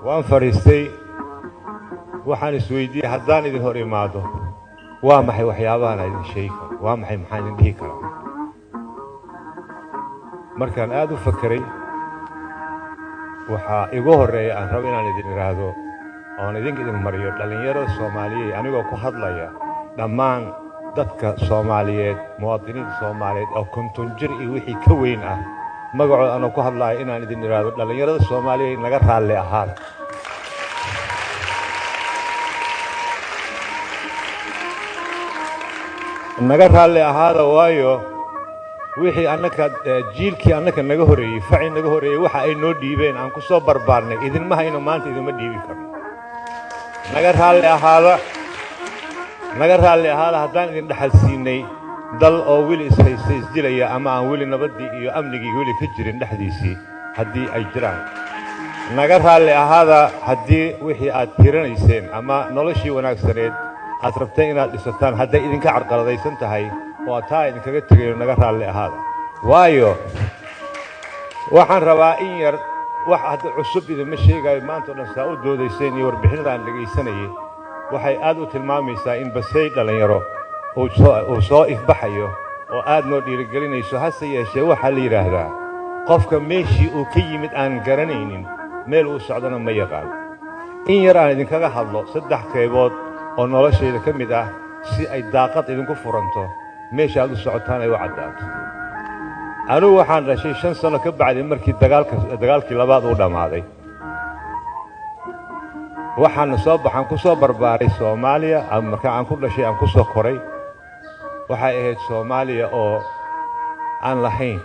وأن فريستي وحان اسويدي هدان إذن هوري مادو وامحي وحيابانا إذن شيكا وامحي محاين ديكا مركان آدو فكري وحا إيقو هوري أن ربنا إذن إرادو أو إذن إذن مريو لأن يرى الصومالية أنيقو كوحد ليا دمان dadka Soomaaliyeed muwaadiniinta Soomaaliyeed oo konton jir iyo wixii ka weyn ah magacooda aan ku hadlayo inaan idin iraado dhalinyarada Soomaaliyeed naga raalli ahaan naga raalli ahaada waayo wixii annaka jiilkii annaka naga horeeyay facin naga horeeyay waxa ay noo dhiibeen aan ku soo barbaarnay idin ma hayno maanta idin ma dhiibi karno naga raalli ahaada haddaan idin dhaxal siinay dal oo wili isdilaya ama aan wili nabadii iyo amnigii wili ka jirin dhaxdiisii haddii ay jiraan naga raalli ahaada haddii wixii aad tiranayseen ama noloshii wanaagsaneed aad rabteen inaad dhisataan hadday idinka carqaladaysan tahay oo taa idinkaga tegayo naga raalli ahaada waayo waxaan rabaa in yar wax hadda cusub idinma sheegayo maanta dhan saa u doodayseen iyo warbixinada aan dhegaysanayay waxay aad u tilmaamaysaa in basay dhalinyaro uu soo ifbaxayo oo aad noo dhiirigelinayso hase yeeshee waxaa la yidhaahdaa qofka meeshii uu ka yimid aan garanaynin meel uu socdana ma yaqaan in yar aan idinkaga hadlo 3 qaybood oo noloshayda ka mid ah si ay daaqad idinku furanto meesha aad u socotaan ay u caddaato anigu waxaan dhashay 5 sano ka bacdi markii dagaalkii labaad uu dhammaaday waxaan ku soo barbaaray Soomaaliya marka aan ku dhashay aan ku soo koray waxay ahayd Soomaaliya oo aan lahayn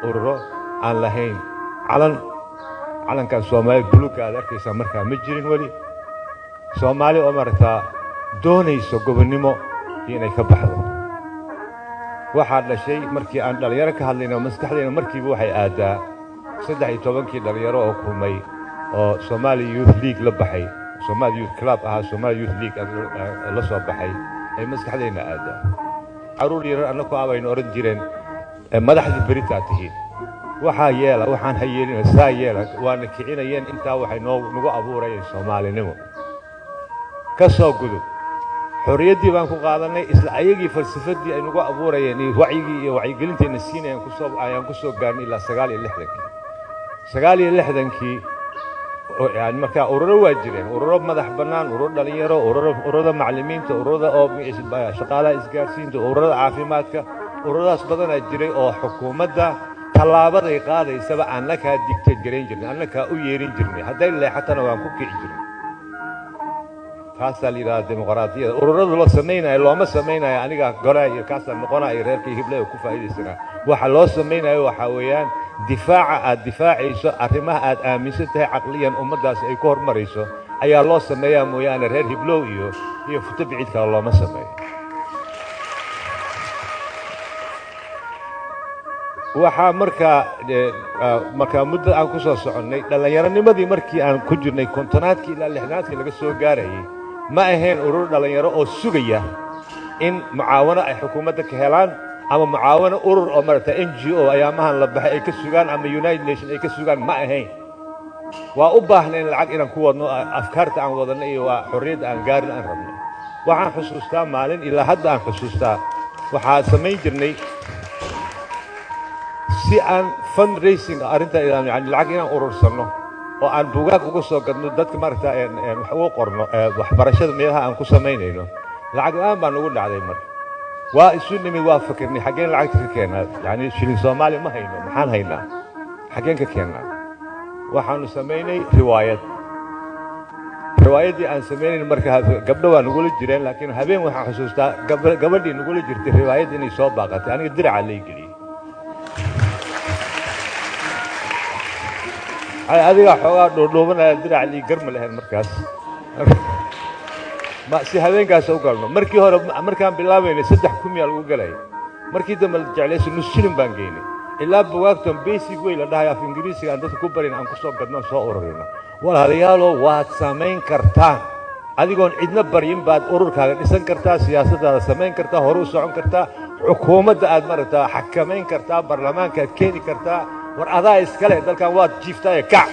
ururo aan lahayn calankan Soomaaliya buluuga aad arkaysaa markaa ma jirin wali Soomaaliya oo markaa doonayso gobonnimo inay ka baxdo waxaa dhashay markii aan dhalinyaro ka hadlayno maskaxdeena markiiba waxay aadaa 13 dhalinyaro oo kulmay oo Somali Youth League la baxay Somali Youth Club Somali Youth League la soo baxay ay maskaxdeena aadaa caruur yar anako abayno oran jireen madaxdii berita tihiin waxa yeela waxaan hayeelina saa yeela waana kicinayeen intaa waxay nagu abuurayeen Soomaalinimo ka soo gudub xorriyadii baan ku qaadanay isla ayagii falsafadii ay nagu abuurayeen iyo wacyigii iyo wacyigelinteena siinayeen ayaan ku soo gaarnay ilaa 69kii يعني marka ururo waa jireen ururo madax banaan ururo dhalinyaro ururada macallimiinta ururada oo shaqaalaha isgaarsiinta ururada caafimaadka ururadaas badan ay jiray oo xukuumadda talaabada ay qaadaysaba aan la ka digtay gareyn jirnay aan la ka u yeerin jirnay haday leexatana waan ku kici jirnay taas la dimuqraadiyada ururada loo sameeyay looma sameeyay aniga goraa iyo kaas noqonay reerkii hiblay ku faa'iideysana waxa loo sameeyay waxa weeyaan difaaciiso arrimaha aad aaminsantahay aqliyan ummadaas ay ku hormarayso ayaa loo sameeyaa mooyaane reer hiblow iyo futa biciidka looma sameeyo waxa marka muddo aan ku soo soconay dhalinyaranimadii markii aan ku jirnay kontonaadkii ilaa 60naadkii laga soo gaarayay ma ahayn urur dhalinyaro oo sugaya in mucaawano ay xukuumadda ka helaan ama mucaawano urur oo marta NGO ayaamahan la baxay ay ka sugaan ama United Nations ay ka sugaan ma ahayn waa u baahneen lacag inaan ku wadno afkaarta aan wadano iyo waa xorriyada aan gaarin aan rabno waxaan xusuustaa maalin ilaa hadda aan xusuustaa waxaan samayn jirnay si aan fundraising arinta yani lacag inaan urursano oo aan buugaag uga soo gadno dadka marta wax ugu qorno waxbarashada meelaha aan ku samaynayno lacag aan baan ugu dhacday marka waa isu nimid waa fikirnay xageen lacagta ka keenaa yani shilin Soomaali ma hayno maxaan haynaa xageen ka keenaa waxaanu samaynay riwaayadii aan samaynay marka gabdho waan ugu jireen laakiin habeen waxaan xusuustaa gabadhii ugu jirtay riwaayad inay soo baaqatay aniga diraca la geliyay adiga xoogaa dhoodhoobanaya diraca li garma lahayn markaas ma si habeenkaas u galno markii hore markaan bilaabaynay 3,000 lagu galay markii dambe la jeclayso nus shilin baan geynay ilaa bugaagtan basic way la dhahay af Ingiriisiga aan dadku ku barin aan ku soo gadno soo ururino walaalayaal waad samayn kartaan adigoon cidna baryin baad ururkaaga dhisan kartaa siyaasadda samayn kartaa hor u socon kartaa xukuumadda aad martaa xakamayn kartaa baarlamaanka aad keeni kartaa war adaa iskale dalkan waad jiiftaa kac